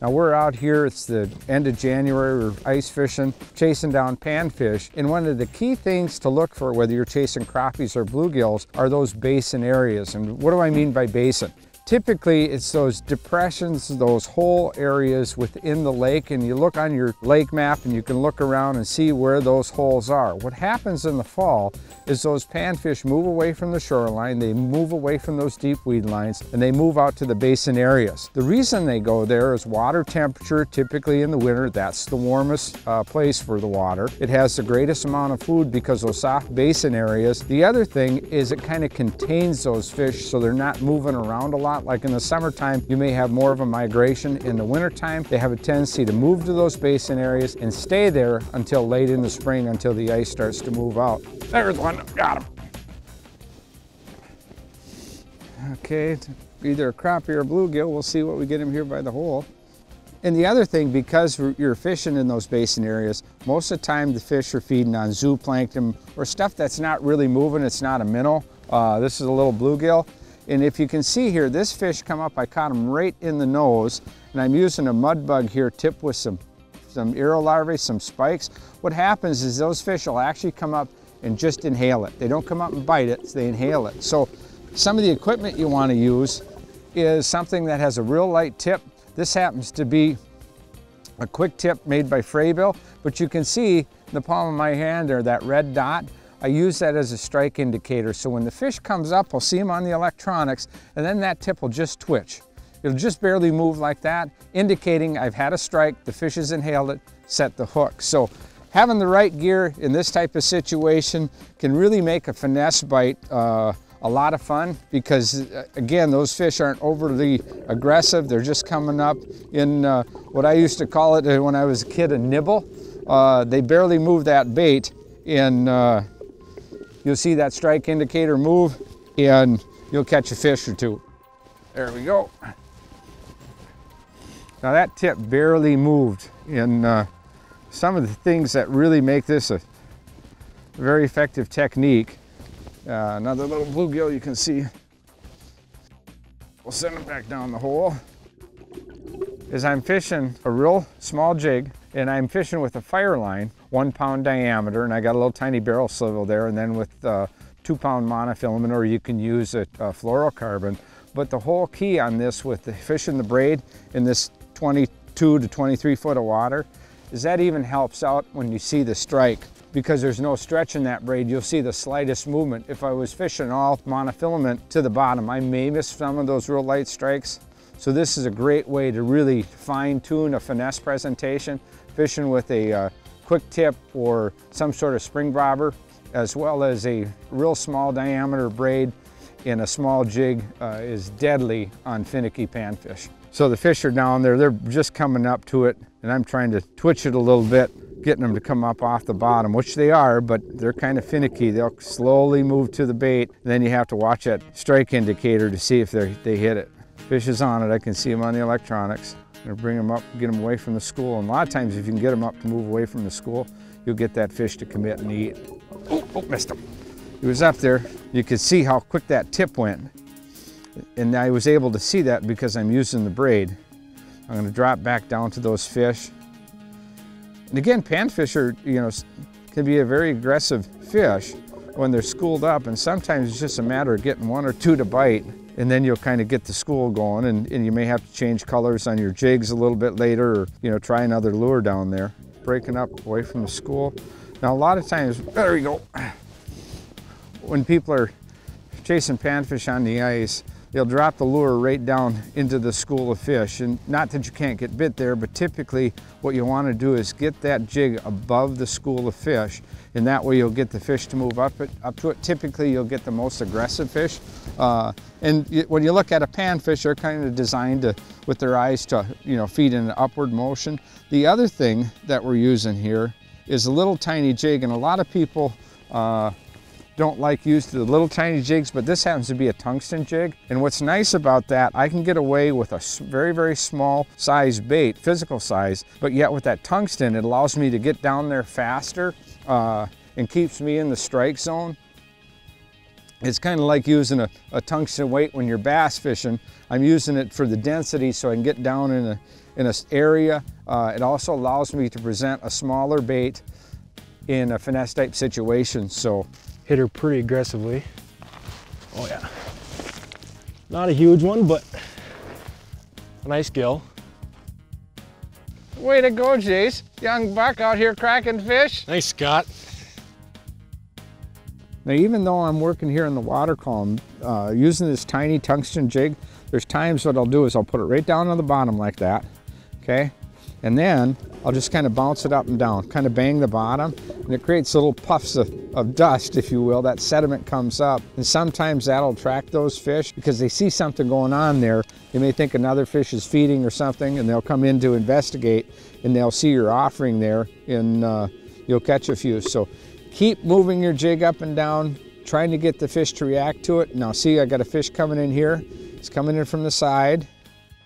Now we're out here, it's the end of January, we're ice fishing, chasing down panfish. And one of the key things to look for, whether you're chasing crappies or bluegills, are those basin areas. And what do I mean by basin? Typically, it's those depressions, those hole areas within the lake, and you look on your lake map and you can look around and see where those holes are. What happens in the fall is those panfish move away from the shoreline, they move away from those deep weed lines, and they move out to the basin areas. The reason they go there is water temperature. Typically in the winter, that's the warmest place for the water. It has the greatest amount of food because those soft basin areas. The other thing is it kind of contains those fish so they're not moving around a lot. Like in the summertime, you may have more of a migration. In the wintertime, they have a tendency to move to those basin areas and stay there until late in the spring, until the ice starts to move out. There's one, got him. Okay, either a crappie or a bluegill. We'll see what we get him here by the hole. And the other thing, because you're fishing in those basin areas, most of the time the fish are feeding on zooplankton or stuff that's not really moving. It's not a minnow. This is a little bluegill. And if you can see here, this fish come up, I caught him right in the nose, and I'm using a mud bug here tipped with some arrow larvae, some spikes. What happens is those fish will actually come up and just inhale it. They don't come up and bite it, they inhale it. So some of the equipment you want to use is something that has a real light tip. This happens to be a quick tip made by Fraybill, but you can see in the palm of my hand there, that red dot. I use that as a strike indicator, so when the fish comes up, I'll see him on the electronics, and then that tip will just twitch. It'll just barely move like that, indicating I've had a strike, the fish has inhaled it, set the hook. So having the right gear in this type of situation can really make a finesse bite a lot of fun, because again, those fish aren't overly aggressive. They're just coming up in what I used to call it when I was a kid, a nibble. They barely move that bait, and you'll see that strike indicator move and you'll catch a fish or two. There we go. Now that tip barely moved, and some of the things that really make this a very effective technique. Another little bluegill you can see. We'll send it back down the hole. Is I'm fishing a real small jig, and I'm fishing with a fire line, 1 pound diameter, and I got a little tiny barrel swivel there, and then with 2 pound monofilament, or you can use a fluorocarbon. But the whole key on this, with the fish in the braid in this 22 to 23 foot of water, is that even helps out when you see the strike, because there's no stretch in that braid. You'll see the slightest movement. If I was fishing all monofilament to the bottom, I may miss some of those real light strikes. So this is a great way to really fine-tune a finesse presentation, fishing with a quick tip or some sort of spring bobber, as well as a real small diameter braid in a small jig is deadly on finicky panfish. So the fish are down there, they're just coming up to it, and I'm trying to twitch it a little bit, getting them to come up off the bottom, which they are, but they're kind of finicky. They'll slowly move to the bait, and then you have to watch that strike indicator to see if they hit it. Fish is on it, I can see them on the electronics. I'm gonna bring them up, get them away from the school, and a lot of times if you can get them up to move away from the school, you'll get that fish to commit and eat. Oh, missed him. He was up there. You could see how quick that tip went. And I was able to see that because I'm using the braid. I'm gonna drop back down to those fish. And again, panfish are, can be a very aggressive fish when they're schooled up, and sometimes it's just a matter of getting 1 or 2 to bite, and then you'll kind of get the school going, and you may have to change colors on your jigs a little bit later, or try another lure down there. Breaking up away from the school. Now a lot of times, there we go, when people are chasing panfish on the ice, they'll drop the lure right down into the school of fish. And not that you can't get bit there, but typically what you want to do is get that jig above the school of fish, and that way you'll get the fish to move up to it. Typically you'll get the most aggressive fish. And when you look at a panfish, they're kind of designed to, with their eyes to feed in an upward motion. The other thing that we're using here is a little tiny jig, and a lot of people don't like using the little tiny jigs, but this happens to be a tungsten jig. And what's nice about that, I can get away with a very, very small size bait, physical size, but yet with that tungsten, it allows me to get down there faster and keeps me in the strike zone. It's kind of like using a tungsten weight when you're bass fishing. I'm using it for the density so I can get down in an area. It also allows me to present a smaller bait in a finesse type situation. So hit her pretty aggressively. Oh yeah. Not a huge one, but a nice gill. Way to go, Jace. Young buck out here cracking fish. Nice, Scott. Now, even though I'm working here in the water column, using this tiny tungsten jig, there's times what I'll do is I'll put it right down on the bottom like that, okay? And then I'll just kind of bounce it up and down, kind of bang the bottom, and it creates little puffs of dust, if you will. That sediment comes up, and sometimes that'll attract those fish because they see something going on there. They may think another fish is feeding or something, and they'll come in to investigate, and they'll see your offering there, and you'll catch a few. So keep moving your jig up and down, trying to get the fish to react to it. Now see, I got a fish coming in here. He's coming in from the side.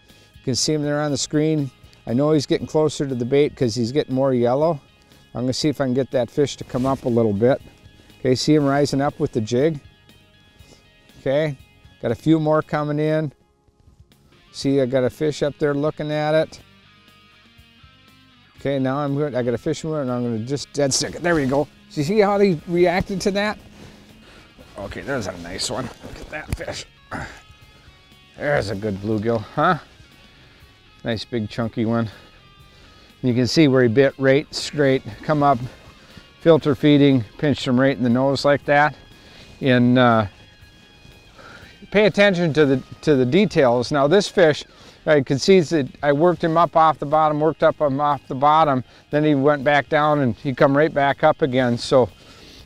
You can see him there on the screen. I know he's getting closer to the bait because he's getting more yellow. I'm gonna see if I can get that fish to come up a little bit. Okay, see him rising up with the jig? Okay, got a few more coming in. See, I got a fish up there looking at it. Okay, now I got a fish moving and I'm gonna just dead stick it. There we go. So you see how he reacted to that? Okay, there's a nice one. Look at that fish. There's a good bluegill, huh? Nice big chunky one. You can see where he bit right straight, come up, filter feeding, pinched him right in the nose like that. And pay attention to the details. Now this fish, I could see that I worked him up off the bottom, worked up him off the bottom, then he went back down and he come right back up again. So,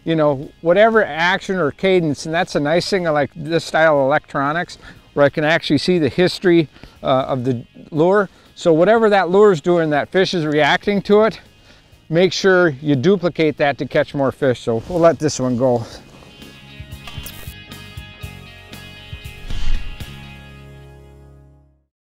you know, whatever action or cadence, and that's a nice thing I like this style of electronics, where I can actually see the history of the lure. So whatever that lure is doing, that fish is reacting to it, make sure you duplicate that to catch more fish. So we'll let this one go.